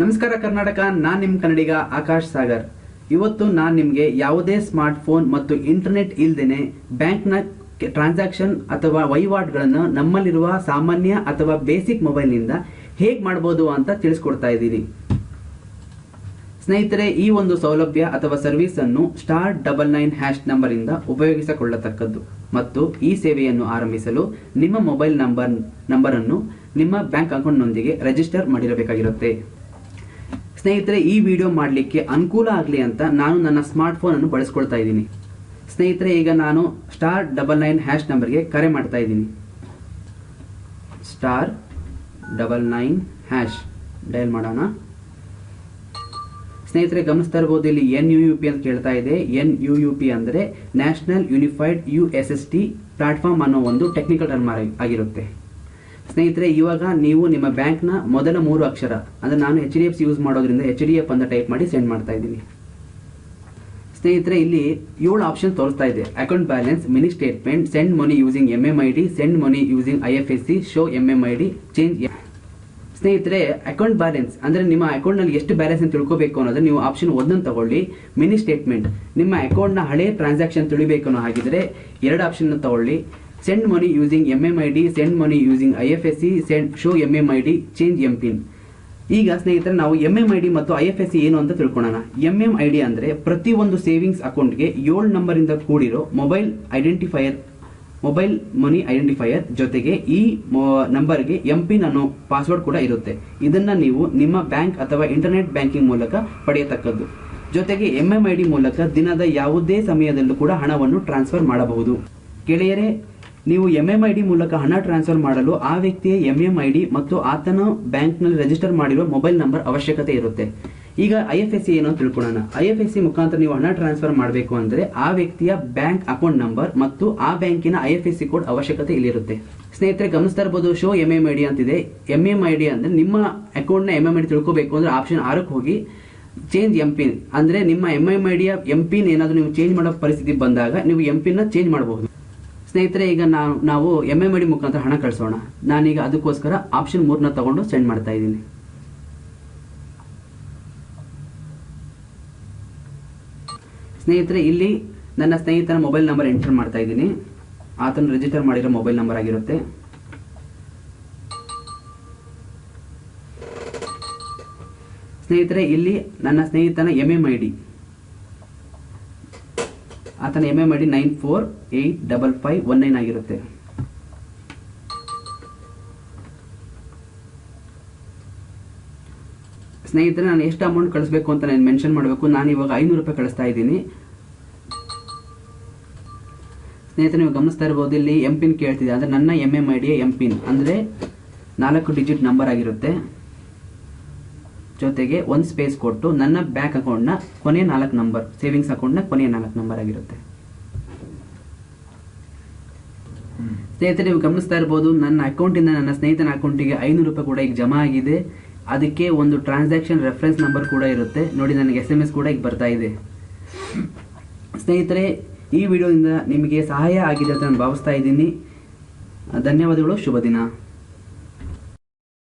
ನಮಸ್ಕಾರ ಕರ್ನಾಟಕ, ನಾನು ನಿಮ್ಮ ಕನ್ನಡಿಗ ಆಕಾಶ್ ಸಾಗರ್. ಇವತ್ತು ನಾನು ನಿಮಗೆ ಯಾವುದೇ ಸ್ಮಾರ್ಟ್ ಫೋನ್ ಮತ್ತು ಇಂಟರ್ನೆಟ್ ಇಲ್ಲದೇನೆ ಬ್ಯಾಂಕ್ನ ಟ್ರಾನ್ಸಾಕ್ಷನ್ ಅಥವಾ ವಹಿವಾಟುಗಳನ್ನು ನಮ್ಮಲ್ಲಿರುವ ಸಾಮಾನ್ಯ ಅಥವಾ ಬೇಸಿಕ್ ಮೊಬೈಲ್ನಿಂದ ಹೇಗೆ ಮಾಡಬಹುದು ಅಂತ ತಿಳಿಸ್ಕೊಡ್ತಾ ಇದ್ದೀನಿ. ಸ್ನೇಹಿತರೆ, ಈ ಒಂದು ಸೌಲಭ್ಯ ಅಥವಾ ಸರ್ವಿಸ್ ಅನ್ನು *99# ನಂಬರ್ ಇಂದ ಉಪಯೋಗಿಸಿಕೊಳ್ಳತಕ್ಕದ್ದು ಮತ್ತು ಈ ಸೇವೆಯನ್ನು ಆರಂಭಿಸಲು ನಿಮ್ಮ ಮೊಬೈಲ್ ನಂಬರ್ ಅನ್ನು ನಿಮ್ಮ ಬ್ಯಾಂಕ್ ಅಕೌಂಟ್ನೊಂದಿಗೆ ರಿಜಿಸ್ಟರ್ ಮಾಡಿರಬೇಕಾಗಿರುತ್ತೆ. ಸ್ನೇಹಿತರೆ, ಈ ವಿಡಿಯೋ ಮಾಡಲಿಕ್ಕೆ ಅನುಕೂಲ ಆಗಲಿ ಅಂತ ನಾನು ನನ್ನ ಸ್ಮಾರ್ಟ್ ಫೋನ್ ಅನ್ನು ಬಳಸ್ಕೊಳ್ತಾ ಇದ್ದೀನಿ. ಸ್ನೇಹಿತರೆ, ಈಗ ನಾನು *99# ನಂಬರ್ಗೆ ಕರೆ ಮಾಡ್ತಾ ಇದ್ದೀನಿ. *99# ಡಯಲ್ ಮಾಡೋಣ. ಸ್ನೇಹಿತರೆ, ಗಮನಿಸ್ತಾ ಇರಬಹುದು, ಇಲ್ಲಿ NUUP ಅಂತ ಕೇಳ್ತಾ ಇದೆ. NUUP ಅಂದ್ರೆ ನ್ಯಾಷನಲ್ ಯೂನಿಫೈಡ್ USSD ಪ್ಲಾಟ್ಫಾರ್ಮ್ ಅನ್ನೋ ಒಂದು ಟೆಕ್ನಿಕಲ್ ಟರ್ಮ್ ಆಗಿರುತ್ತೆ. ಸ್ನೇಹಿತರೆ, ಇವಾಗ ನೀವು ನಿಮ್ಮ ಬ್ಯಾಂಕ್ನ ಮೊದಲ 3 ಅಕ್ಷರ ಅಂದ್ರೆ ನಾನು HDFC ಯೂಸ್ ಮಾಡೋದ್ರಿಂದ HDF ಅಂತ ಟೈಪ್ ಮಾಡಿ ಸೆಂಡ್ ಮಾಡ್ತಾ ಇದ್ದೀನಿ. ಸ್ನೇಹಿತರೆ, ಇಲ್ಲಿ 7 ಆಪ್ಷನ್ ತೋರಿಸ್ತಾ ಇದೆ. Account balance, mini statement, send money using MMID, send money using IFSC, show MMID, change. ಸ್ನೇಹಿತರೆ, ಅಕೌಂಟ್ ಬ್ಯಾಲೆನ್ಸ್ ಅಂದ್ರೆ ನಿಮ್ಮ ಅಕೌಂಟ್ ನಲ್ಲಿ ಎಷ್ಟು ಬ್ಯಾಲೆನ್ಸ್ ಅಂತ ತಿಳ್ಕೋಬೇಕು ಅನ್ನೋದು ನೀವು ಆಪ್ಷನ್ 1 ತಗೊಳ್ಳಿ. ಮಿನಿ ಸ್ಟೇಟ್ಮೆಂಟ್, ನಿಮ್ಮ ಅಕೌಂಟ್ ನ ಹಳೆ ಟ್ರಾನ್ಸಾಕ್ಷನ್ ತಿಳಿಬೇಕು ಅನ್ನೋ ಹಾಗಿದ್ರೆ 2 ಆಪ್ಷನ್ ತಗೊಳ್ಳಿ. Send money using MMID, send money using IFSC, show MMID, change MPIN. ಈಗ ಸ್ನೇಹಿತರೆ, ನಾವು MMID ಮತ್ತು IFSC ಏನು ಅಂತ ತಿಳ್ಕೊಳ್ಳೋಣ. MMID ಅಂದ್ರೆ ಪ್ರತಿ ಒಂದು ಸೇವಿಂಗ್ಸ್ ಅಕೌಂಟ್ಗೆ 7 ನಂಬರ್ ಇಂದ ಕೂಡಿರೋ ಮೊಬೈಲ್ ಮನಿ ಐಡೆಂಟಿಫೈಯರ್ ಜೊತೆಗೆ ಈ ನಂಬರ್ಗೆ MPIN ಅನ್ನೋ ಪಾಸ್ವರ್ಡ್ ಕೂಡ ಇರುತ್ತೆ. ಇದನ್ನ ನೀವು ನಿಮ್ಮ ಬ್ಯಾಂಕ್ ಅಥವಾ ಇಂಟರ್ನೆಟ್ ಬ್ಯಾಂಕಿಂಗ್ ಮೂಲಕ ಪಡೆಯತಕ್ಕದ್ದು. ಜೊತೆಗೆ MMID ಮೂಲಕ ದಿನದ ಯಾವುದೇ ಸಮಯದಲ್ಲೂ ಕೂಡ ಹಣವನ್ನು ಟ್ರಾನ್ಸ್ಫರ್ ಮಾಡಬಹುದು. ಗೆಳೆಯರೇ, ನೀವು MMID ಮೂಲಕ ಹಣ ಟ್ರಾನ್ಸ್ಫರ್ ಮಾಡಲು ಆ ವ್ಯಕ್ತಿಯ MMID ಮತ್ತು ಆತನ ಬ್ಯಾಂಕ್ ನಲ್ಲಿ ರಿಜಿಸ್ಟರ್ ಮಾಡಿರುವ ಮೊಬೈಲ್ ನಂಬರ್ ಅವಶ್ಯಕತೆ ಇರುತ್ತೆ. ಈಗ IFSC ಏನು ಅಂತ ತಿಳ್ಕೊಳ್ಳೋಣ. IFSC ಮುಖಾಂತರ ನೀವು ಹಣ ಟ್ರಾನ್ಸ್ಫರ್ ಮಾಡಬೇಕು ಅಂದ್ರೆ ಆ ವ್ಯಕ್ತಿಯ ಬ್ಯಾಂಕ್ ಅಕೌಂಟ್ ನಂಬರ್ ಮತ್ತು ಆ ಬ್ಯಾಂಕಿನ IFSC ಕೋಡ್ ಅವಶ್ಯಕತೆ ಇಲ್ಲಿರುತ್ತೆ. ಸ್ನೇಹಿತರೆ, ಗಮನಿಸ್ತಾ ಇರಬಹುದು, ಶೋ MMID ಅಂತಿದೆ. MMID ಅಂದ್ರೆ ನಿಮ್ಮ ಅಕೌಂಟ್ ನ MMID ತಿಳ್ಕೋಬೇಕು ಅಂದ್ರೆ ಆಪ್ಷನ್ 6ಕ್ಕೆ ಹೋಗಿ ಚೇಂಜ್ MPIN ಅಂದ್ರೆ ನಿಮ್ಮ MMID ಯ MPIN ಏನಾದ್ರು ನೀವು ಚೇಂಜ್ ಮಾಡೋ ಪರಿಸ್ಥಿತಿ ಬಂದಾಗ ನೀವು MPIN ನ ಚೇಂಜ್ ಮಾಡಬಹುದು. ಸ್ನೇಹಿತರೆ, ಈಗ ನಾವು MMID ಮುಖಾಂತರ ಹಣ ಕಳಿಸೋಣ. ನಾನೀಗ ಅದಕ್ಕೋಸ್ಕರ ಆಪ್ಷನ್ 3ನ ತಗೊಂಡು ಸೆಂಡ್ ಮಾಡ್ತಾ ಇದ್ದೀನಿ. ಸ್ನೇಹಿತರೆ, ಇಲ್ಲಿ ನನ್ನ ಸ್ನೇಹಿತನ ಮೊಬೈಲ್ ನಂಬರ್ ಎಂಟರ್ ಮಾಡ್ತಾ ಇದ್ದೀನಿ. ಆತನು ರಿಜಿಸ್ಟರ್ ಮಾಡಿರೋ ಮೊಬೈಲ್ ನಂಬರ್ ಆಗಿರುತ್ತೆ. ಸ್ನೇಹಿತರೆ, ಇಲ್ಲಿ ನನ್ನ ಸ್ನೇಹಿತನ MMID, ಆತನ MMID 94855519 ಆಗಿರುತ್ತೆ. ಸ್ನೇಹಿತರೆ, ನಾನು ಎಷ್ಟು ಅಮೌಂಟ್ ಕಳಿಸಬೇಕು ಅಂತ ನಾನು ಮೆನ್ಷನ್ ಮಾಡಬೇಕು. ನಾನು ಇವಾಗ 500 ರೂಪಾಯಿ ಕಳಿಸ್ತಾ ಇದ್ದೀನಿ. ಸ್ನೇಹಿತರೆ, ನೀವು ಗಮನಿಸ್ತಾ ಇರಬಹುದು, ಇಲ್ಲಿ MPIN ಕೇಳ್ತಿದೆ. ಅಂದ್ರೆ ನನ್ನ MMID ಯ MPIN ಅಂದ್ರೆ 4 ಡಿಜಿಟ್ ನಂಬರ್ ಆಗಿರುತ್ತೆ. ಜೊತೆಗೆ 1 ಸ್ಪೇಸ್ ಕೊಟ್ಟು ನನ್ನ ಬ್ಯಾಂಕ್ ಅಕೌಂಟ್ ನ ಕೊನೆಯ 4 ನಂಬರ್, ಸೇವಿಂಗ್ಸ್ ಅಕೌಂಟ್ ನ ಕೊನೆಯ 4 ನಂಬರ್ ಆಗಿರುತ್ತೆ. ಸ್ನೇಹಿತರೆ, ನೀವು ಗಮನಿಸ್ತಾ ಇರಬಹುದು, ನನ್ನ ಅಕೌಂಟ್ ಇಂದ ನನ್ನ ಸ್ನೇಹಿತನ ಅಕೌಂಟಿಗೆ 500 ರೂಪಾಯಿ ಕೂಡ ಈಗ ಜಮಾ ಆಗಿದೆ. ಅದಕ್ಕೆ ಒಂದು ಟ್ರಾನ್ಸಾಕ್ಷನ್ ರೆಫರೆನ್ಸ್ ನಂಬರ್ ಕೂಡ ಇರುತ್ತೆ. ನೋಡಿ, ನನಗೆ SMS ಕೂಡ ಈಗ ಬರ್ತಾ ಇದೆ. ಸ್ನೇಹಿತರೆ, ಈ ವಿಡಿಯೋದಿಂದ ನಿಮಗೆ ಸಹಾಯ ಆಗಿದೆ ಅಂತ ನಾನು ಭಾವಿಸ್ತಾ ಇದ್ದೀನಿ. ಧನ್ಯವಾದಗಳು. ಶುಭ ದಿನ.